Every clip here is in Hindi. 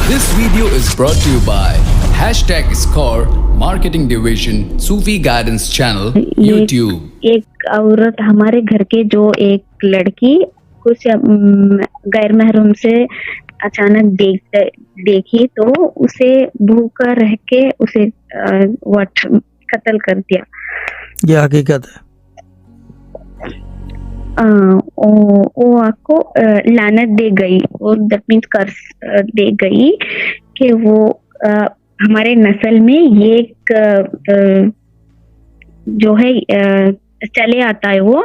This video is brought to you by #Score Marketing Division Sufi Guidance Channel YouTube. एक औरत हमारे घर के जो एक लड़की कुछ गैर महरम से अचानक देखी तो उसे भूखा रह के उसे कत्ल कर दिया. ये हकीकत है. वो आपको लानत दे गई, वो दैट मीन्स कर्स दे गई कि वो हमारे नस्ल में ये एक जो है चले आता है वो,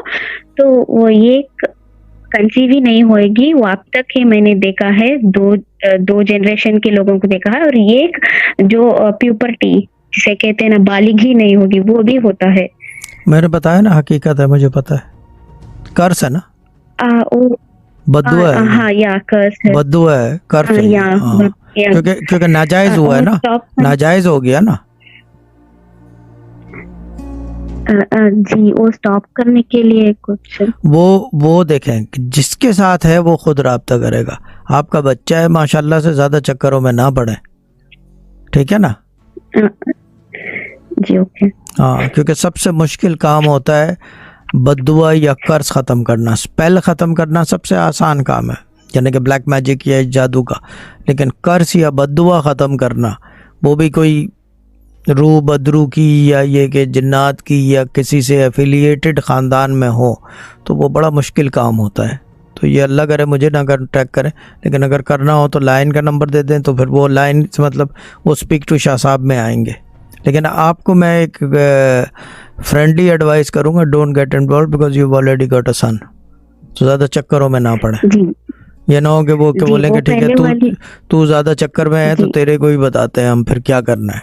तो वो ये कंसीव ही नहीं होएगी. वो अब तक ही मैंने देखा है, दो जनरेशन के लोगों को देखा है. और ये एक जो प्यूबर्टी जिसे कहते हैं ना, बालिग ही नहीं होगी, वो भी होता है. मैंने बताया ना, हकीकत है, मुझे पता है. कर्स है ना, बद्दुआ है. हाँ, या कर्स है, बद्दुआ है, कर्स है. क्योंकि नाजायज हुआ है ना, नाजायज हो गया ना. जी, वो स्टॉप करने के लिए कुछ वो देखें कि जिसके साथ है वो खुद राब्ता करेगा. आपका बच्चा है, माशाल्लाह से ज्यादा चक्करों में ना पड़े, ठीक है ना. जी ओके. हाँ, क्योंकि सबसे मुश्किल काम होता है बद्दुआ या कर्ज ख़त्म करना. स्पेल ख़त्म करना सबसे आसान काम है, यानी कि ब्लैक मैजिक या जादू का. लेकिन कर्ज या बद्दुआ ख़त्म करना, वो भी कोई रूह बदरू की या ये कि जिन्नात की या किसी से एफिलिएटेड ख़ानदान में हो, तो वो बड़ा मुश्किल काम होता है. तो ये अल्लाह करे मुझे ना कॉन्टैक्ट करें, लेकिन अगर करना हो तो लाइन का नंबर दे दें, तो फिर वो लाइन से मतलब वो स्पीक टू शाह साहब में आएंगे. लेकिन आपको मैं एक फ्रेंडली एडवाइस करूंगा, don't get involved because you already got a son. तो ज़्यादा चक्करों में ना पड़े. ये ना हो कि वो बोलेंगे ठीक है तू ज़्यादा चक्कर में है तो तेरे को ही बताते हैं हम फिर क्या करना है.